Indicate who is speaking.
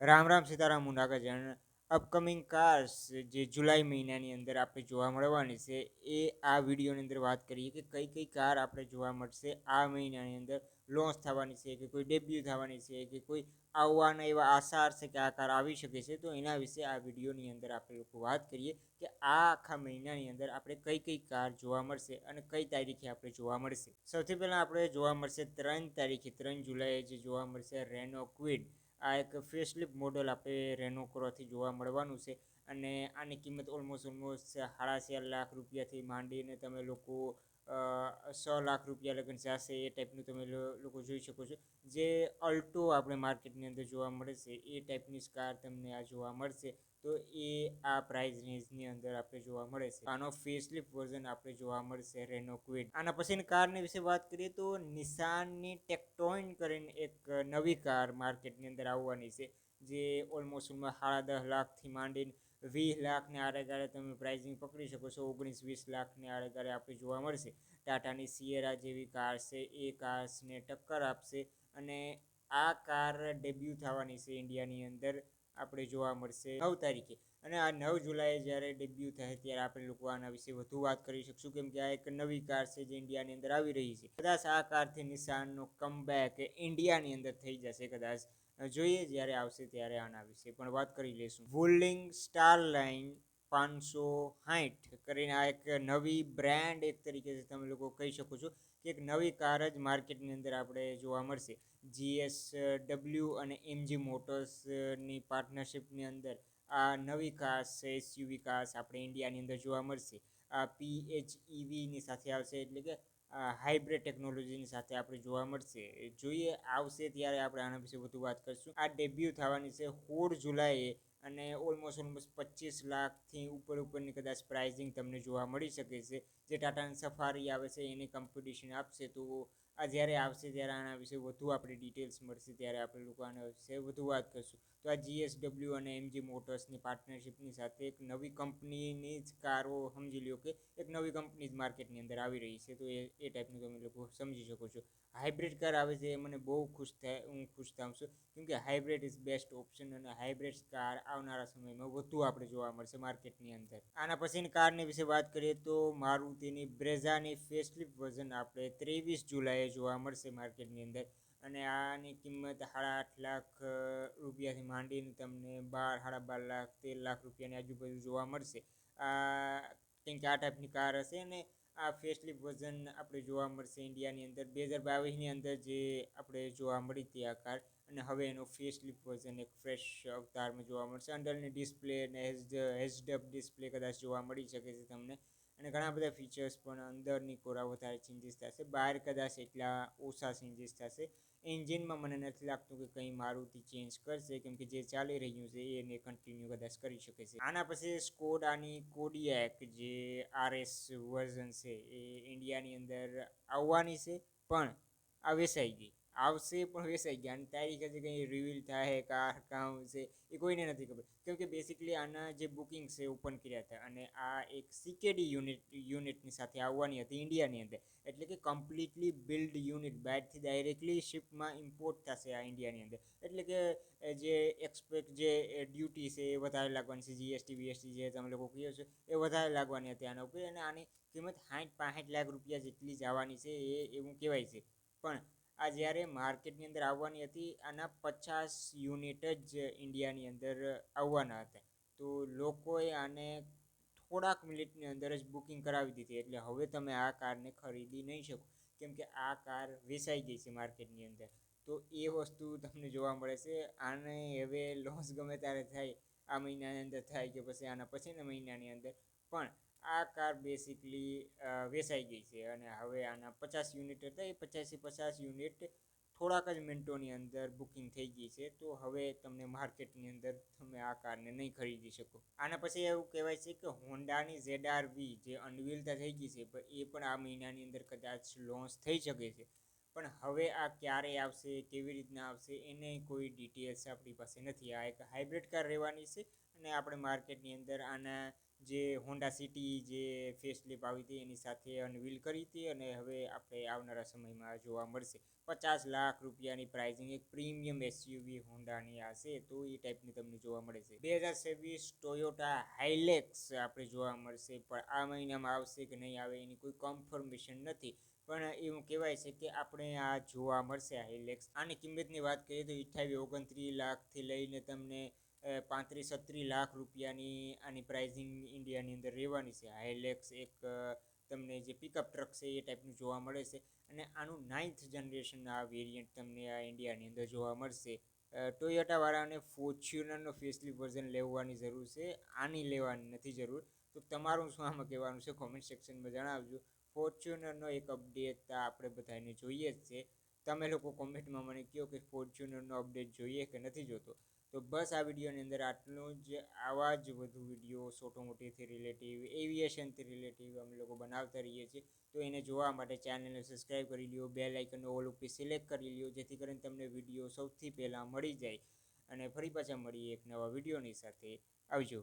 Speaker 1: Ram Ram Sitaram મુંડાગજન. Upcoming cars જે જુલાઈ મહિનાની અંદર આપણે જોવા મળવાની છે એ આ વિડીયોની અંદર વાત કરીએ કે કઈ કઈ કાર આપણે જોવા મળશે આ મહિનાની અંદર લોન્ચ થવાની છે, કે કોઈ ડેબ્યુ થવાની છે, કે કોઈ આવવાના એવા આસાર છે કે આ કાર આવી શકે છે. તો એના વિશે આ વિડીયોની અંદર આપણે લોકો વાત કરીએ કે આ આખા મહિનાની અંદર આપણે કઈ કઈ કાર જોવા મળશે અને કઈ તારીખે આપણે જોવા મળશે. સૌથી પહેલાં આપણે જોવા મળશે 3 તારીખે, 3 જુલાઈએ જે જોવા મળશે રેનો ક્વિડ. આ એક ફેસલિફ્ટ મોડલ આપણે રેનો ક્રોથી જોવા મળવાનું છે અને આની કિંમત ઓલમોસ્ટ 4.5 લાખ રૂપિયાથી માંડીને તમે લોકો 6 લાખ રૂપિયા લગન જશે એ ટાઈપનું તમે લોકો જોઈ શકો છો. જે અલ્ટો આપણે માર્કેટની અંદર જોવા મળે છે એ ટાઈપની કાર તમને આ જોવા મળશે. તો એ આ પ્રાઇસ રેન્જની અંદર આપણે જોવા મળે છે. આનો ફેસલિફ્ટ વર્ઝન આપણે જોવા મળશે રેનો ક્વિડ. આના પછીની કારની વિશે વાત કરીએ તો નિસાનની ટેક્ટોઇન કરીને એક નવી કાર માર્કેટની અંદર આવવાની છે, જે ઓલમોસ્ટ 10.5 લાખથી માંડીને 20 લાખને આડેગાળે તમે પ્રાઇઝિંગ પકડી શકો છો. 19-20 લાખને આડેગાળે આપણે જોવા મળશે. ટાટાની સિયેરા જેવી કાર છે એ કાર્સને ટક્કર આપશે અને આ કાર ડેબ્યુ થવાની છે ઇન્ડિયાની અંદર આપણે જોવા મળશે 9 તારીખે. અને આ 9 જુલાઈએ જ્યારે ડેબ્યુ થાય ત્યારે આપણે લોકો આના વિશે વધુ વાત કરી શકશું, કેમ કે આ એક નવી કાર છે જે ઇન્ડિયાની અંદર આવી રહી છે. કદાચ આ કારથી નિસાનનો કમબેક ઇન્ડિયાની અંદર થઈ જશે. કદાચ જોઈએ જ્યારે આવશે ત્યારે આના વિશે પણ વાત કરી લઈશું. વુલિંગ સ્ટાર લાઇન 560 કરીને આ એક નવી બ્રાન્ડ એક તરીકે તમે લોકો કહી શકો છો કે એક નવી કાર જ માર્કેટની અંદર આપણે જોવા મળશે. GSW અને MG મોટર્સની પાર્ટનરશિપની અંદર આ નવી કાર્સ છે, એસયુવી કાર્સ આપણે ઇન્ડિયાની અંદર જોવા મળશે. આ PHEVની સાથે આવશે, એટલે કે હાઇબ્રિડ ટેકનોલોજીની સાથે આપણે જોવા મળશે. જોઈએ આવશે ત્યારે આપણે આના વિશે વધુ વાત કરીશું. આ ડેબ્યુ થવાની છે 16 જુલાઈએ અને ઓલમોસ્ટ 25 લાખથી ઉપરની કદાચ પ્રાઇઝિંગ તમને જોવા મળી શકે છે. જે ટાટાની સફારી આવે છે એની કોમ્પિટિશન આપશે. તો આ જ્યારે આવશે ત્યારે આના વિશે વધુ આપણે ડિટેલ્સ મળશે ત્યારે આપણે લોકો આના વિશે વધુ વાત કરીશું. તો આ GSW અને MG મોટર્સની પાર્ટનરશિપની સાથે એક નવી કંપનીની જ કારો સમજી લ્યો કે એક નવી કંપની જ માર્કેટની અંદર આવી રહી છે. તો એ ટાઈપનું તમે લોકો સમજી શકો છો. હાઇબ્રિડ કાર આવે છે એ મને બહુ હું ખુશ થાઉં છું, કેમકે હાઇબ્રિડ ઇઝ બેસ્ટ ઓપ્શન અને હાઇબ્રિડ કાર આવનારા સમયમાં વધુ આપણે જોવા મળશે માર્કેટની અંદર. આના પછીની કારની વિશે વાત કરીએ તો મારુતિની બ્રેઝાની ફેસલિફ્ટ વર્ઝન આપણે 23 જુલાઈએ જોવા મળશે માર્કેટની અંદર. અને આની કિંમત 8.5 લાખ રૂપિયાથી માંડીને તમને 12, 12.5 લાખ, 13 લાખ રૂપિયાની આજુબાજુ જોવા મળશે. કેમ કે આ ટાઈપની કાર હશે અને આ ફેસલિફ્ટ વર્ઝન આપણે જોવા મળશે ઇન્ડિયાની અંદર 2022ની અંદર જે આપણે જોવા મળી હતી આ કાર. અને હવે એનો ફેસલિફ્ટ વર્ઝન એક ફ્રેશ અવતારમાં જોવા મળશે. અંદરની ડિસ્પ્લે અને હેઝ-અપ ડિસ્પ્લે કદાચ જોવા મળી શકે છે તમને. અને ઘણા બધા ફીચર્સ પણ અંદરની કોરા વધારે ચેન્જીસ થશે, બહાર કદાચ એટલા ઓછા ચેન્જીસ થશે. એન્જિનમાં મને નથી લાગતું કે કંઈ મારુતિ ચેન્જ કરશે, કેમ કે જે ચાલી રહ્યું છે એને કન્ટિન્યુ કદાચ કરી શકે છે. આના પછી સ્કોડાની કોડિયાક જે RS વર્ઝન છે એ ઇન્ડિયાની અંદર આવવાની છે, પણ આ વેચાઈ ગઈ. આવશે પણ વેચાઈ ગયા અને તારીખ હજી કંઈ રિવીલ થાય કાર કામ છે એ કોઈને નથી ખબર, કેમ કે બેસિકલી આના જે બુકિંગ છે ઓપન કર્યા હતા અને આ એક CKD યુનિટની સાથે આવવાની હતી ઇન્ડિયાની અંદર. એટલે કે કમ્પ્લીટલી બિલ્ડ યુનિટ, બહારથી ડાયરેક્ટલી શિપમાં ઇમ્પોર્ટ થશે આ ઇન્ડિયાની અંદર. એટલે કે જે એક્સપેક્ટ જે ડ્યુટી છે એ વધારે લાગવાની છે, GST જે તમે લોકો કહો છો એ વધારે લાગવાની હતી આના ઉપર. અને આની કિંમત 60-65 લાખ રૂપિયા જેટલી જ આવવાની છે એવું કહેવાય છે. પણ આ જ્યારે માર્કેટની અંદર આવવાની હતી આના 50 યુનિટ જ ઇન્ડિયાની અંદર આવવાના હતા. તો લોકોએ આને થોડાક મિનિટની અંદર જ બુકિંગ કરાવી દીધી. એટલે હવે તમે આ કારને ખરીદી નહીં શકો, કેમ કે આ કાર વેચાઈ ગઈ છે માર્કેટની અંદર. તો એ વસ્તુ તમને જોવા મળે છે. આને હવે લોસ ગમે ત્યારે થાય, આ મહિનાની અંદર થાય કે પછી આના પછીના મહિનાની અંદર, પણ આ કાર બેસિકલી વેચાઈ ગઈ છે. અને હવે આના 50 યુનિટ હતા, એ 50 યુનિટ થોડાક જ મિનિટોની અંદર બુકિંગ થઈ ગઈ છે. તો હવે તમને માર્કેટની અંદર તમે આ કારને નહીં ખરીદી શકો. આના પછી એવું કહેવાય છે કે હોન્ડાની ZR-V જે અનવીલ થઈ ગઈ છે, પણ એ પણ આ મહિનાની અંદર કદાચ લોન્ચ થઈ શકે છે. પણ હવે આ ક્યારે આવશે, કેવી રીતના આવશે એને કોઈ ડિટેલ્સ આપણી પાસે નથી. આ એક હાઇબ્રિડ કાર રહેવાની છે અને આપણે માર્કેટની અંદર આના જે હોન્ડા સિટી જે ફેસલિપ આવી હતી એની સાથે અનવીલ કરી હતી અને હવે આપણે આવનારા સમયમાં જોવા મળશે. 50 લાખ રૂપિયાની પ્રાઇઝિંગ એક પ્રીમિયમ એસયુવી હોન્ડાની હશે, તો એ ટાઈપની તમને જોવા મળે છે. 2026 ટોયોટા હાઇલેક્સ આપણે જોવા મળશે, પણ આ મહિનામાં આવશે કે નહીં આવે એની કોઈ કન્ફર્મેશન નથી, પણ એવું કહેવાય છે કે આપણે આ જોવા મળશે હાઇલેક્સ. આની કિંમતની વાત કરીએ તો 28-29 લાખથી લઈને તમને 35-36 લાખ રૂપિયાની આની પ્રાઇઝિંગ ઇન્ડિયાની અંદર રહેવાની છે. હાઇલેક્સ એક તમને જે પિકઅપ ટ્રક છે એ ટાઈપનું જોવા મળે છે, અને આનું 9th જનરેશન આ વેરિયન્ટ તમને આ ઇન્ડિયાની અંદર જોવા મળશે. ટોયોટાવાળાને ફોર્ચ્યુનરનો ફેસલિફ્ટ વર્ઝન લેવાની જરૂર છે, આની લેવાની નથી જરૂર. તો તમારું શું આમાં કહેવાનું છે કોમેન્ટ સેક્શનમાં જણાવજો. ફોર્ચ્યુનરનો એક અપડેટ આપણે બધાને જોઈએ જ છે. તમે લોકો કોમેન્ટમાં મને કહો કે ફોર્ચ્યુનરનો અપડેટ જોઈએ કે નથી જોતો. તો બસ આ વિડીયોની અંદર આટલું જ. આવા જ વધુ વિડીયો ઓટોમોટિવથી રિલેટિવ, એવિએશનથી રિલેટિવ અમે લોકો બનાવતા રહીએ છીએ. તો એને જોવા માટે ચેનલને સબસ્ક્રાઈબ કરી લ્યો, બેલ આઇકનનો ઓલ ઉપર સિલેક્ટ કરી લ્યો, જેથી કરીને તમને વિડીયો સૌથી પહેલાં મળી જાય. અને ફરી પાછા મળીએ એક નવા વિડીયોની સાથે. આવજો.